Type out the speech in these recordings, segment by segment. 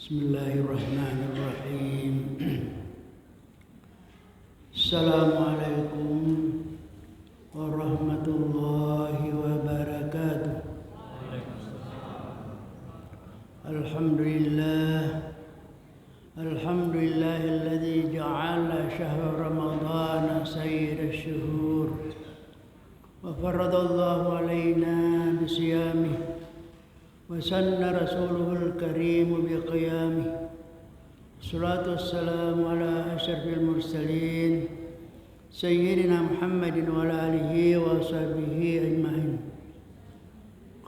Bismillahirrahmanirrahim. Assalamualaikum warahmatullahi wabarakatuh. Alhamdulillahilladzi ja'ala syahra ramadhana sayyida syuhur wa faradallahu alaina bisiyamih وسن رسوله الكريم بقيامه الصلاة والسلام على أشرف المرسلين سيدنا محمد وعلى آله وصحبه أجمعين.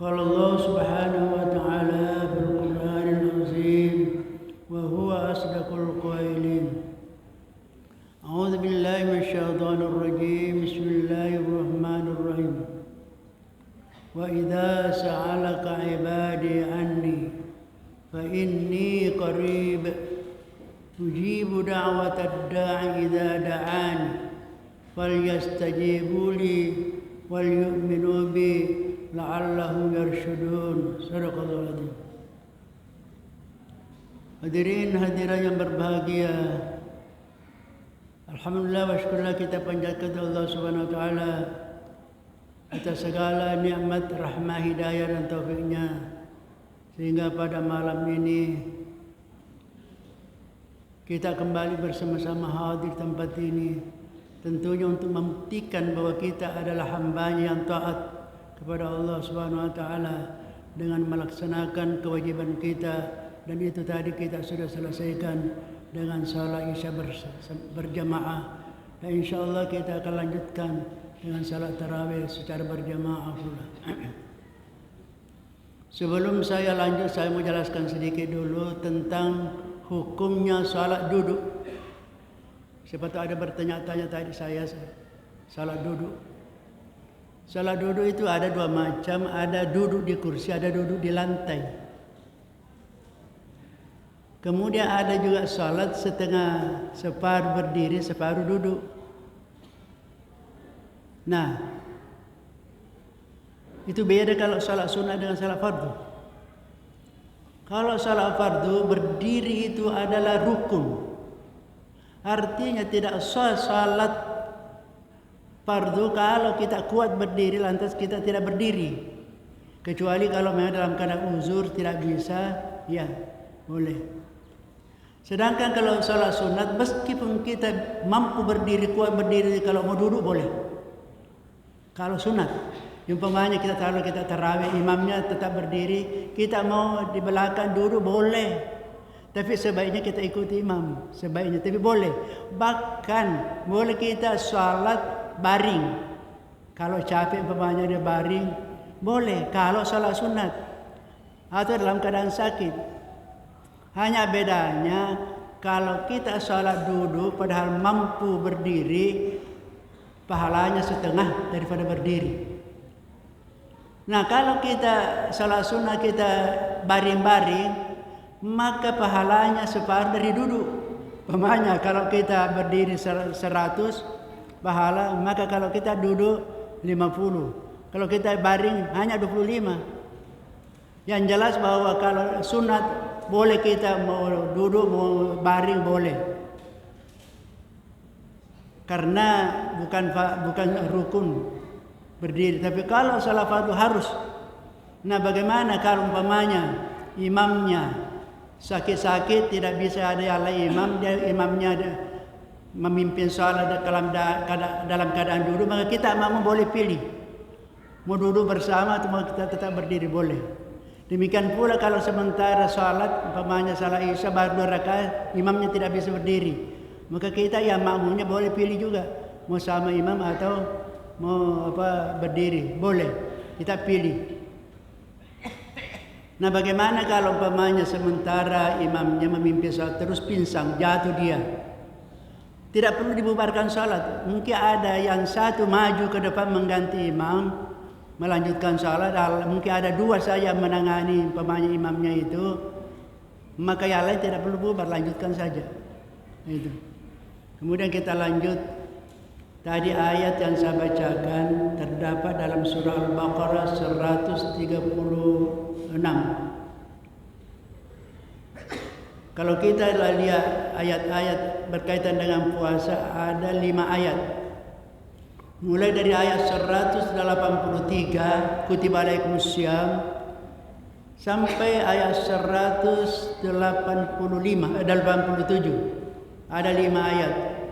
قال الله سبحانه وتعالى في القرآن العظيم وهو أصدق القائلين أعوذ بالله من الشيطان الرجيم بسم الله الرحمن الرحيم وإذا سألك عبادي عني فإني قريب أجيب دعوة الداع إذا دعاني فليستجيبوا لي وليؤمنوا بي لعلهم يرشدون. Sadaqallahul Adzim. Hadirin hadirat yang berbahagia, alhamdulillah wa syukurlah kita panjatkan Allah Subhanahu wa taala atas segala nikmat, rahmah, hidayah dan taufiknya, sehingga pada malam ini kita kembali bersama-sama hadir di tempat ini, tentunya untuk membuktikan bahwa kita adalah hambanya yang taat kepada Allah Subhanahu wa taala dengan melaksanakan kewajiban kita, dan itu tadi kita sudah selesaikan dengan salat Isya berjamaah, dan insyaallah kita akan lanjutkan dengan salat tarawih secara berjamaah pula. Sebelum saya lanjut, saya mau jelaskan sedikit dulu tentang hukumnya salat duduk. Siapa tahu ada bertanya-tanya tadi saya salat duduk. Salat duduk itu ada dua macam, ada duduk di kursi, ada duduk di lantai. Kemudian ada juga salat setengah, separuh berdiri, separuh duduk. Nah, itu beda kalau salat sunnah dengan salat fardu. Kalau salat fardu berdiri itu adalah rukun. Artinya tidak sah salat fardu kalau kita kuat berdiri lantas kita tidak berdiri. Kecuali kalau memang dalam keadaan uzur tidak bisa, ya boleh. Sedangkan kalau salat sunat meskipun kita mampu berdiri, kuat berdiri, kalau mau duduk boleh. Kalau sunat, umpamanya kita tarawih, imamnya tetap berdiri, kita mau di belakang duduk boleh. Tapi sebaiknya kita ikuti imam, sebaiknya, tapi boleh. Bahkan boleh kita salat baring. Kalau capek umpamanya dia baring, boleh. Kalau salat sunat atau dalam keadaan sakit. Hanya bedanya kalau kita salat duduk padahal mampu berdiri, pahalanya setengah daripada berdiri. Nah, kalau kita salat sunnah kita baring-baring, maka pahalanya separuh dari duduk. Umpamanya kalau kita berdiri 100 pahala, maka kalau kita duduk 50. Kalau kita baring hanya 25. Yang jelas bahwa kalau sunat boleh kita mau duduk, mau baring boleh. Karena bukan rukun berdiri, tapi kalau salat fardu harus. Nah, bagaimana kalau umpamanya imamnya sakit-sakit tidak bisa ada yang lain imamnya memimpin salat dalam keadaan duduk, maka kita mau boleh pilih mau duduk bersama atau mau kita tetap berdiri boleh. Demikian pula kalau sementara salat umpamanya salat Isya baru 2 rakaat, imamnya tidak bisa berdiri, maka kita yang makmumnya boleh pilih juga, mau sama imam atau mau berdiri, boleh kita pilih. Nah, bagaimana kalau umpamanya sementara imamnya memimpin salat terus pingsan, jatuh dia, tidak perlu dibubarkan salat. Mungkin ada yang satu maju ke depan mengganti imam, melanjutkan salat. Mungkin ada 2 saja menangani umpamanya imamnya itu, maka yang lain tidak perlu bubar, lanjutkan saja. Itu. Kemudian kita lanjut. Tadi ayat yang saya bacakan terdapat dalam surah Al-Baqarah 136. Kalau kita lihat ayat-ayat berkaitan dengan puasa, ada 5 ayat. Mulai dari ayat 183, kutiba alaikumussyam, sampai ayat 187. Ada 5 ayat.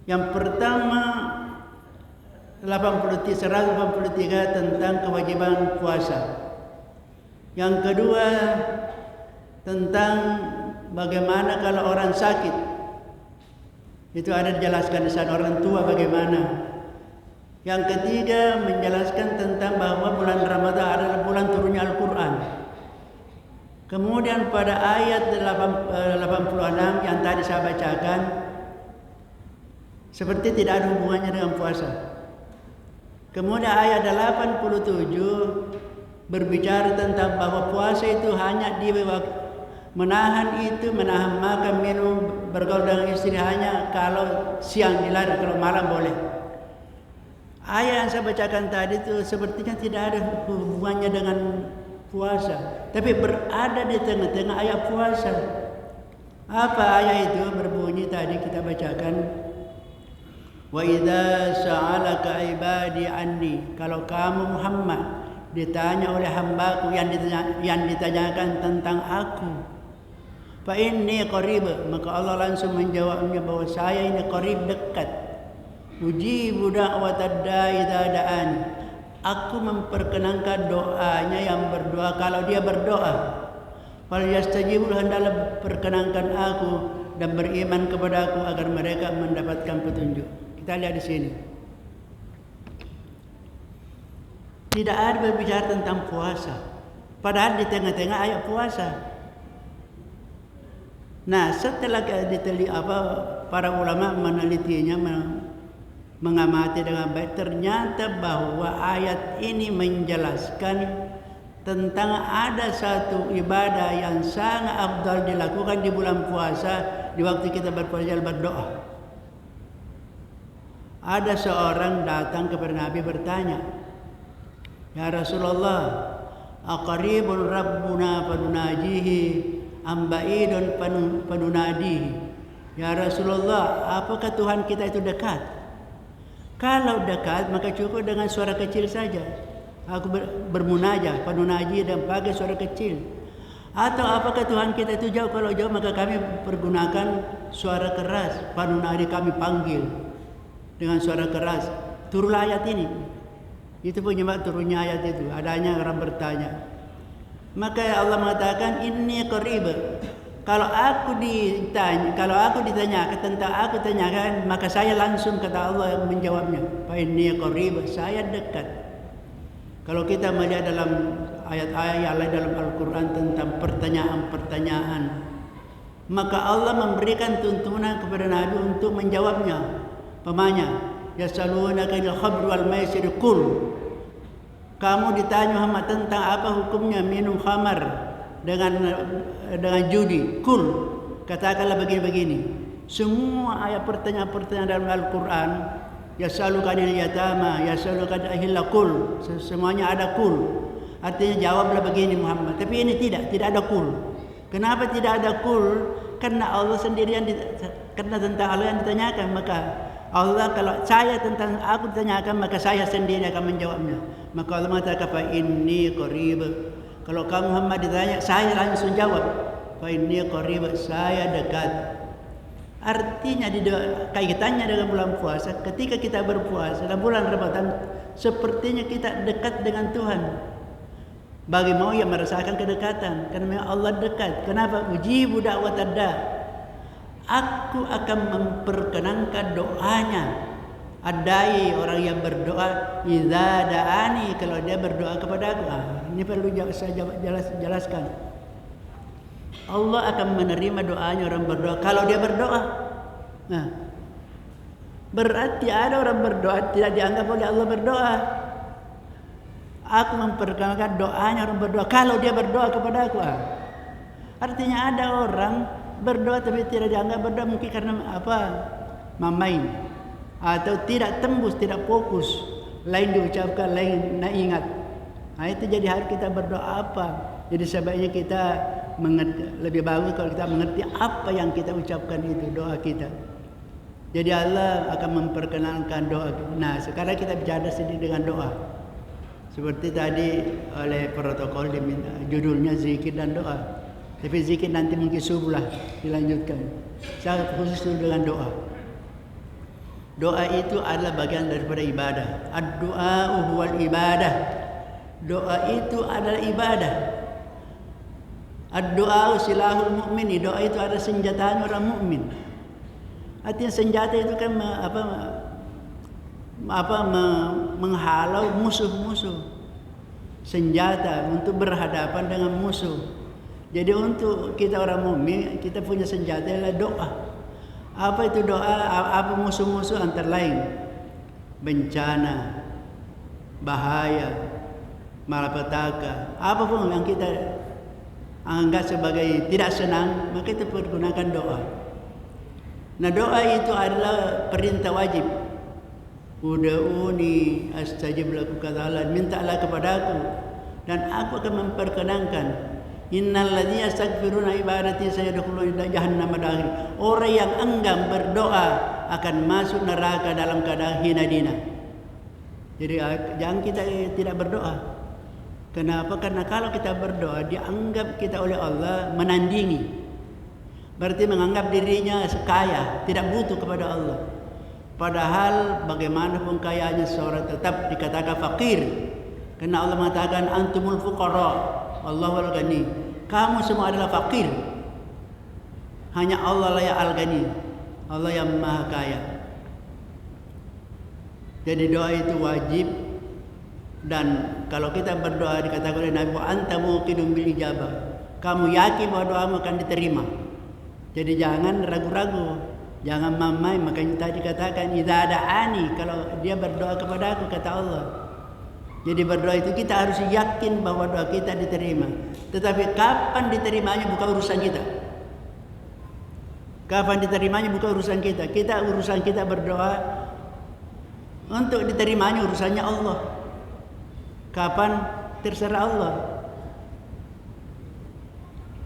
Yang pertama 183 tentang kewajiban puasa. Yang kedua tentang bagaimana kalau orang sakit. Itu ada dijelaskan di sana, orang tua bagaimana. Yang ketiga menjelaskan tentang bahwa bulan Ramadan adalah bulan turunnya Al-Quran. Kemudian pada ayat 86 yang tadi saya bacakan, seperti tidak ada hubungannya dengan puasa. Kemudian ayat 87 berbicara tentang bahwa puasa itu hanya menahan makan, minum, bergaul dengan istri hanya kalau siang dilarang, kalau malam boleh. Ayat yang saya bacakan tadi itu sepertinya tidak ada hubungannya dengan puasa, tapi berada di tengah-tengah ayat puasa. Apa ayat itu? Berbunyi tadi kita bacakan, wa idza sa'alaka ibadi anni, kalau kamu Muhammad ditanya oleh hambaku yang ditanyakan tentang aku, fa inni qarib, maka Allah langsung menjawabnya bahwa saya ini qarib, dekat. Ujibu da'watad da'i idza da'ani, aku memperkenankan doanya yang berdoa kalau dia berdoa. Fal yastajibu, hendaklah perkenankan aku dan beriman kepada aku agar mereka mendapatkan petunjuk. Kita lihat di sini. Tidak ada berbicara tentang puasa, padahal di tengah-tengah ayat puasa. Nah, setelah para ulama menelitinya, mengamati dengan baik, ternyata bahwa ayat ini menjelaskan tentang ada satu ibadah yang sangat afdal dilakukan di bulan puasa, di waktu kita berpuasa, berdoa. Ada seorang datang kepada Nabi bertanya, ya Rasulullah, aqaribun rabbuna panunajihi am ba'idun panunadihi. Ya Rasulullah, apakah Tuhan kita itu dekat? Kalau dekat maka cukup dengan suara kecil saja. Aku bermunajat, panunaji, dan pakai suara kecil. Atau apakah Tuhan kita itu jauh? Kalau jauh maka kami pergunakan suara keras. Panunadi, kami panggil dengan suara keras. Turunlah ayat ini. Itu penyebab turunnya ayat itu. Adanya orang bertanya. Maka Allah mengatakan, inni qarib. Kalau aku ditanya tentang aku tanyakan, maka saya langsung, kata Allah yang menjawabnya. Fa inni qarib, saya dekat. Kalau kita melihat dalam ayat-ayat lain dalam Al-Quran tentang pertanyaan-pertanyaan, maka Allah memberikan tuntunan kepada Nabi untuk menjawabnya. Pemanya, yasalunaka anil khamri wal maisir, qul, kamu ditanya Muhammad tentang apa hukumnya minum khamar dengan judi. Kul, katakanlah begini-begini. Semua ayat pertanyaan-pertanyaan dalam Al-Quran, yasaluka anil yatama, yasaluka ahilla, kul, semuanya ada kul. Artinya jawablah begini Muhammad. Tapi ini tidak ada kul. Kenapa tidak ada kul? Karena Allah sendirian, karena tentang Allah yang ditanyakan. Maka Allah, kalau saya tentang aku ditanyakan, maka saya sendiri akan menjawabnya. Maka Allah mengatakan, fa inni qarib. Kalau kamu Muhammad ditanya, saya langsung jawab. Fa inni qarib, saya dekat. Artinya kaitannya dengan bulan puasa, ketika kita berpuasa dalam bulan Ramadan, sepertinya kita dekat dengan Tuhan. Bagi mau yang merasakan kedekatan, karena Allah dekat. Kenapa? Ujibu da'watad da', aku akan memperkenankan doanya. Adai, orang yang berdoa, idza da'ani, kalau dia berdoa kepada aku. Ini perlu saya jelaskan. Allah akan menerima doanya orang berdoa kalau dia berdoa. Nah, berarti ada orang berdoa tidak dianggap oleh Allah berdoa. Aku memperkenalkan doanya orang berdoa kalau dia berdoa kepada aku. Artinya ada orang berdoa tapi tidak dianggap berdoa, mungkin karena main, atau tidak tembus, tidak fokus, lain diucapkan, lain nak ingat. Itu jadi harus kita berdoa apa? Jadi sebaiknya kita lebih bagus kalau kita mengerti apa yang kita ucapkan itu doa kita. Jadi Allah akan memperkenalkan doa. Nah, sekarang kita bicara sedikit dengan doa. Seperti tadi oleh protokol judulnya zikir dan doa. Tapi zikir nanti mungkin subuh lah dilanjutkan. Saya khusus dengan doa. Doa itu adalah bagian daripada ibadah. Ad-du'a huwal ibadah. Doa itu adalah ibadah. Ad-du'a silahul mu'min. Doa itu adalah senjata orang mukmin. Artinya senjata itu kan menghalau musuh-musuh. Senjata untuk berhadapan dengan musuh. Jadi untuk kita orang mukmin, kita punya senjata adalah doa. Apa itu doa? Apa musuh-musuh? Antara lain bencana, bahaya, malapetaka, apapun yang kita anggap sebagai tidak senang, maka kita pergunakan doa. Nah, doa itu adalah perintah wajib. Ud'uni astajib lakum, kata Allah, mintalah kepadaku dan aku akan memperkenankan. Innal ladzina yastaghfiruna ibadati sayadkhuluna jahannam dakhir. Orang yang enggan berdoa akan masuk neraka dalam keadaan hina dina. Jadi jangan kita tidak berdoa. Kenapa? Karena kalau kita berdoa dianggap kita oleh Allah menandingi. Berarti menganggap dirinya kaya, tidak butuh kepada Allah. Padahal bagaimanapun kayanya seorang tetap dikatakan fakir. Karena Allah mengatakan antumul fuqara, Allahul ghani. Kamu semua adalah fakir. Hanya Allah lah yang al-ghani. Allah yang maha kaya. Jadi doa itu wajib. Dan kalau kita berdoa dikatakan oleh Nabi anta muqinun bil ijabah. Kamu yakin bahwa doamu akan diterima. Jadi jangan ragu-ragu, jangan mamai. Makanya tadi katakan idza da'ani, kalau dia berdoa kepada aku, kata Allah. Jadi berdoa itu kita harus yakin bahwa doa kita diterima. Tetapi kapan diterimanya bukan urusan kita. Kapan diterimanya bukan urusan kita. Urusan kita berdoa untuk diterimanya urusannya Allah. Kapan terserah Allah.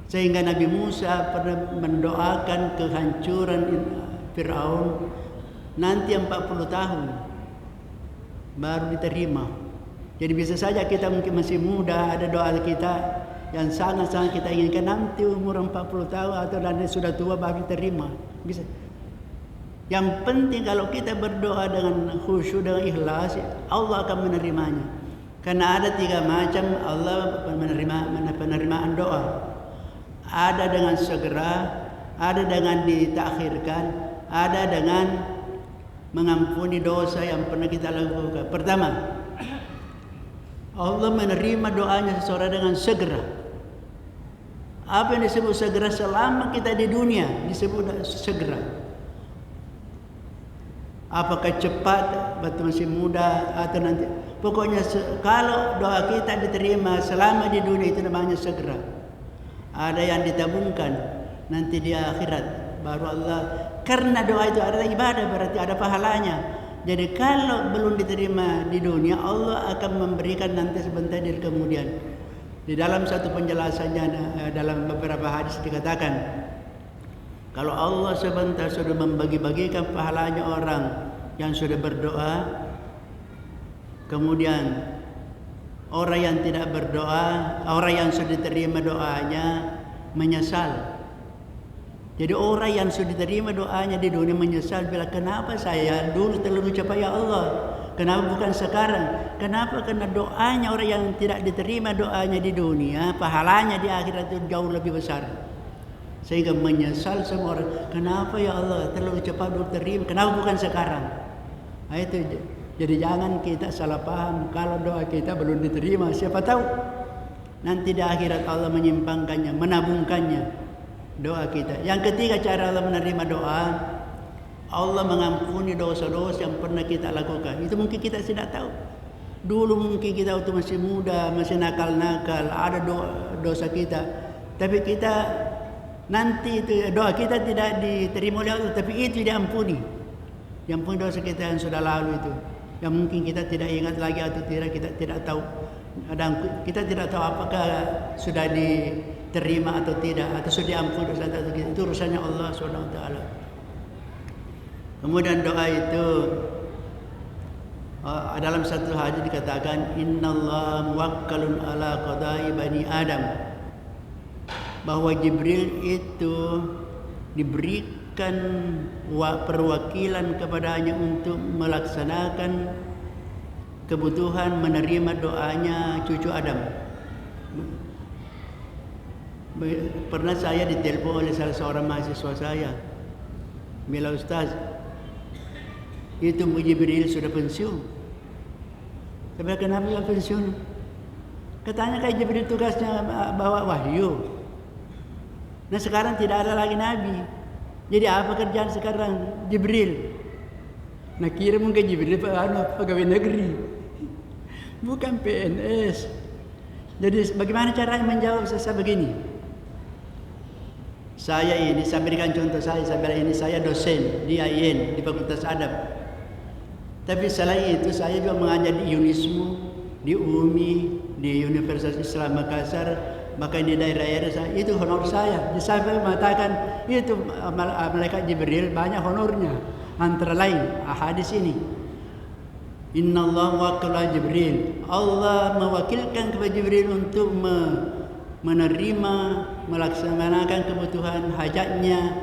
Sehingga Nabi Musa pernah mendoakan kehancuran Fir'aun nanti 40 tahun baru diterima. Jadi bisa saja kita mungkin masih muda, ada doa kita yang sangat-sangat kita inginkan nanti umur 40 tahun atau nanti sudah tua baru diterima. Bisa. Yang penting kalau kita berdoa dengan khusyuk, dengan ikhlas, Allah akan menerimanya. Karena ada 3 macam Allah penerimaan doa. Ada dengan segera, ada dengan ditakhirkan, ada dengan mengampuni dosa yang pernah kita lakukan. Pertama, Allah menerima doanya seseorang dengan segera. Apa yang disebut segera? Selama kita di dunia disebut segera. Apakah cepat, waktu masih muda, atau nanti. Pokoknya kalau doa kita diterima selama di dunia itu namanya segera. Ada yang ditabungkan nanti di akhirat baru Allah. Karena doa itu adalah ibadah, berarti ada pahalanya. Jadi kalau belum diterima di dunia, Allah akan memberikan nanti sebentar dari kemudian. Di dalam satu penjelasannya dalam beberapa hadis dikatakan, kalau Allah sebentar sudah membagi-bagikan pahalanya orang yang sudah berdoa, kemudian orang yang tidak berdoa, orang yang sudah diterima doanya menyesal. Jadi orang yang sudah diterima doanya di dunia menyesal, bila kenapa saya dulu terlalu cepat ya Allah, kenapa bukan sekarang? Kenapa? Karena doanya orang yang tidak diterima doanya di dunia, pahalanya di akhirat itu jauh lebih besar. Sehingga menyesal semua orang, kenapa ya Allah terlalu cepat dulu terima, kenapa bukan sekarang? Nah, itu. Jadi jangan kita salah paham kalau doa kita belum diterima. Siapa tahu nanti di akhirat Allah menyimpangkannya, menabungkannya doa kita. Yang ketiga cara Allah menerima doa, Allah mengampuni dosa-dosa yang pernah kita lakukan. Itu mungkin kita tidak tahu. Dulu mungkin kita waktu masih muda, masih nakal-nakal, ada dosa kita. Tapi kita nanti itu doa kita tidak diterima oleh Allah, tapi itu diampuni. Diampuni dosa kita yang sudah lalu itu. Yang mungkin kita tidak ingat lagi atau tidak kita tidak tahu. kita tidak tahu apakah sudah diterima atau tidak, atau sudah diampuni dosa atau tidak. Itu urusannya Allah Subhanahu wa taala. Kemudian doa itu dalam satu hadis dikatakan innallaha muwakkalun ala qada'i bani Adam, bahwa Jibril itu diberikan perwakilan kepadanya untuk melaksanakan kebutuhan menerima doanya cucu Adam. Pernah saya ditelepon oleh salah seorang mahasiswa saya, "Bila Ustaz, itu Jibril sudah pensiun." Saya bilang, "Kenapa dia pensiun?" Katanya kayak Jibril tugasnya bawa wahyu. Nah sekarang tidak ada lagi Nabi. Jadi apa kerjaan sekarang Jibril? Nah kirim ke Jibril pegawai negeri, bukan PNS. Jadi bagaimana caranya menjawab saya begini? Saya berikan contoh saya bilang ini saya dosen di IAIN, di Fakultas Adab. Tapi selain itu saya juga mengajar di UNISMU, di UMI, di Universitas Islam Makassar, bahkan di daerah-daerah saya. Itu honor saya. Jadi saya mengatakan itu malaikat Jibril banyak honornya. Antara lain hadis ini. Innallaha wakkala Jibril. Allah mewakilkan kepada Jibril untuk menerima, melaksanakan kebutuhan hajatnya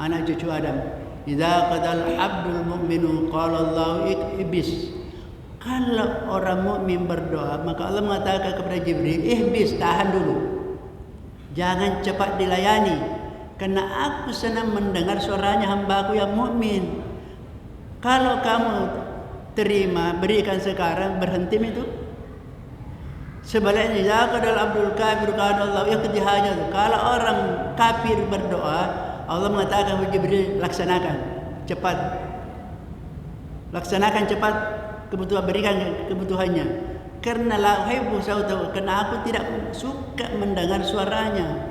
anak cucu Adam. Idza qadal abdul mu'minu qala Allahu ihbis. Kalau orang mukmin berdoa, maka Allah mengatakan kepada Jibril, ihbis, tahan dulu. Jangan cepat dilayani, karena aku senang mendengar suaranya hambaku yang mukmin. Kalau kamu terima, berikan sekarang, berhenti itu. Sebaliknya, idza qadal abdul kafir qala Allahu ihdi hajat. Kalau orang kafir berdoa, Allah mengatakan kepada Jibril, laksanakan cepat, laksanakan cepat kebutuhan, berikan kebutuhannya. Karena la uhibbu sautahu, karena aku tidak suka mendengar suaranya.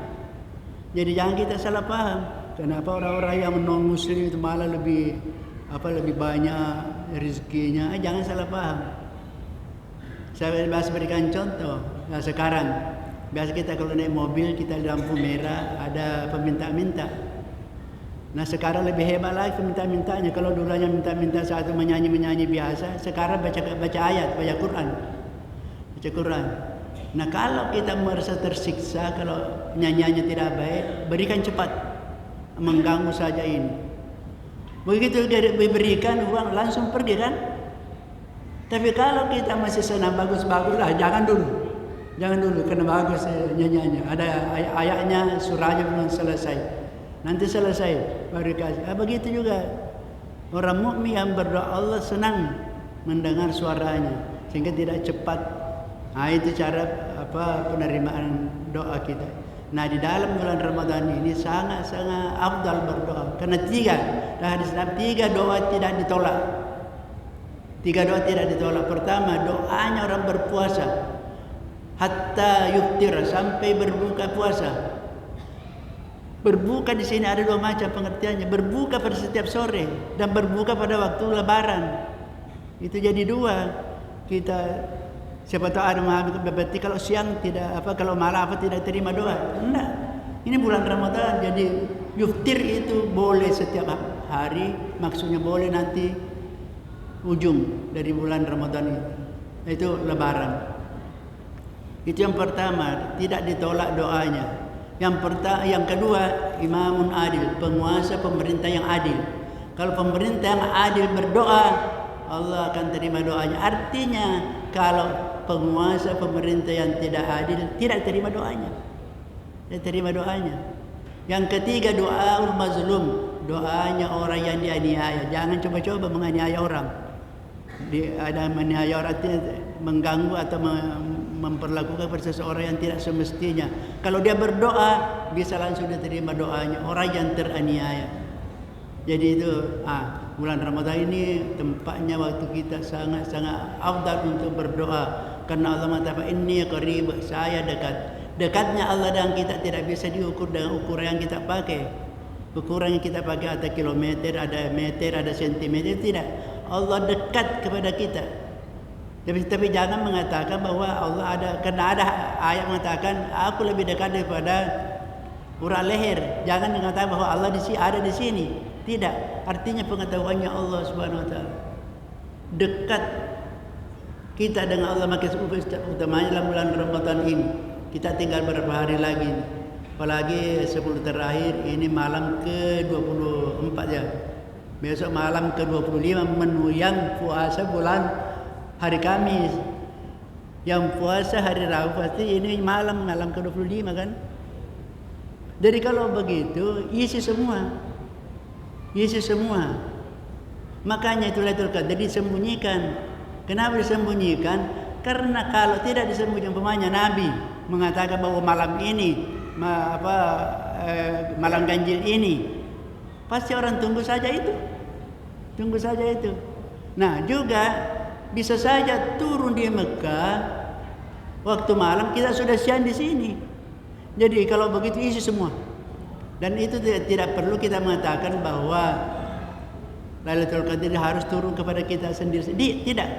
Jadi jangan kita salah paham. Kenapa orang-orang yang non muslim itu malah lebih banyak rezekinya? Jangan salah paham. Saya biasa berikan contoh. Nah, sekarang biasa kita kalau naik mobil, kita di lampu merah ada peminta-minta. Nah sekarang lebih hebat lagi minta-mintanya. Kalau dulunya minta-minta satu menyanyi biasa, sekarang baca ayat, baca Quran. Nah kalau kita merasa tersiksa, kalau nyanyiannya tidak baik, berikan cepat, mengganggu saja ini. Begitu diberikan uang langsung pergi kan? Tapi kalau kita masih senang bagus-bagus lah, jangan dulu karena bagus nyanyiannya. Ada ayatnya, surahnya belum selesai. Nanti selesai baru kasih. Begitu juga orang mukmin yang berdoa, Allah senang mendengar suaranya sehingga tidak cepat. Nah itu cara penerimaan doa kita. Nah di dalam bulan Ramadan ini sangat-sangat afdal berdoa karena tiga doa tidak ditolak. Tiga doa tidak ditolak. Pertama, doanya orang berpuasa hatta yuftir, sampai berbuka puasa. Berbuka di sini ada dua macam pengertiannya. Berbuka pada setiap sore dan berbuka pada waktu Lebaran. Itu jadi dua. Kita siapa tahu ada memahami berarti kalau siang tidak kalau malam tidak terima doa. Enggak. Ini bulan Ramadan, jadi yuftir itu boleh setiap hari, maksudnya boleh nanti ujung dari bulan Ramadan itu. Itu Lebaran. Itu yang pertama, tidak ditolak doanya. Yang kedua, imamun adil, penguasa pemerintah yang adil. Kalau pemerintah yang adil berdoa, Allah akan terima doanya. Artinya, kalau penguasa pemerintah yang tidak adil, tidak terima doanya. Tidak terima doanya. Yang ketiga, doaul mazlum, doanya orang yang dianiaya. Jangan coba-coba menganiaya orang. Ada menganiaya orang, mengganggu atau memperlakukan pada seseorang yang tidak semestinya. Kalau dia berdoa, bisa langsung diterima doanya orang yang teraniaya. Jadi itu bulan Ramadan ini tempatnya waktu kita sangat-sangat afdal untuk berdoa. Karena Allah mengatakan inni qarib, saya dekat. Dekatnya Allah dan kita tidak bisa diukur dengan ukuran yang kita pakai. Ukuran yang kita pakai ada kilometer, ada meter, ada sentimeter, tidak. Allah dekat kepada kita. Tapi jangan mengatakan bahwa Allah ada, karena ada ayat mengatakan aku lebih dekat daripada urat leher. Jangan mengatakan bahwa Allah ada di sini. Tidak. Artinya pengetahuannya Allah Subhanahu wa taala. Dekat kita dengan Allah, maka utamanya dalam bulan Ramadan ini. Kita tinggal beberapa hari lagi. Apalagi 10 terakhir ini malam ke-24 ya. Besok malam ke-25 menuyang puasa bulan hari Kamis. Yang puasa hari Rabu pasti ini malam ke-25 kan. Jadi kalau begitu isi semua. Makanya itu Lailatul Qadar disembunyikan. Kenapa disembunyikan? Karena kalau tidak disembunyikan, umpamanya Nabi mengatakan bahwa malam ini malam ganjil ini, pasti orang tunggu saja itu. Nah juga bisa saja turun di Mekah waktu malam, kita sudah siang di sini. Jadi kalau begitu isi semua. Dan itu tidak perlu kita mengatakan bahwa Lailatul Qadar harus turun kepada kita sendiri. Tidak.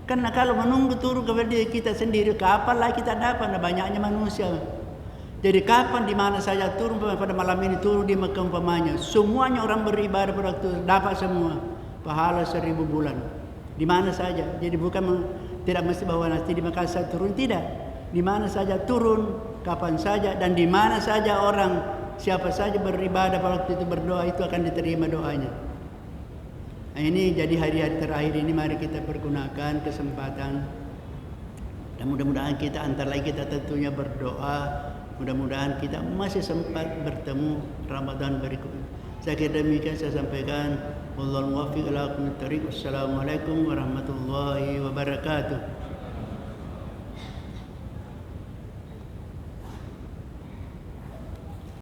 Karena kalau menunggu turun kepada diri kita sendiri, kapan lagi kita dapat? Banyaknya manusia. Jadi kapan di mana saja turun pada malam ini, turun di Mekah umpamanya, semuanya orang beribadah pada waktu dapat semua pahala 1000 bulan. Di mana saja. Jadi bukan tidak mesti bahwa nanti di Makassar turun, tidak. Di mana saja turun, kapan saja dan di mana saja orang, siapa saja beribadah pada waktu itu berdoa, itu akan diterima doanya. Nah, ini jadi hari-hari terakhir ini mari kita pergunakan kesempatan. Dan mudah-mudahan kita antara lain kita tentunya berdoa. Mudah-mudahan kita masih sempat bertemu Ramadan berikutnya. Saya kira demikian saya sampaikan. Wallahul muwaffiq ila aqwamit thoriq. Wassalamualaikum warahmatullahi wabarakatuh.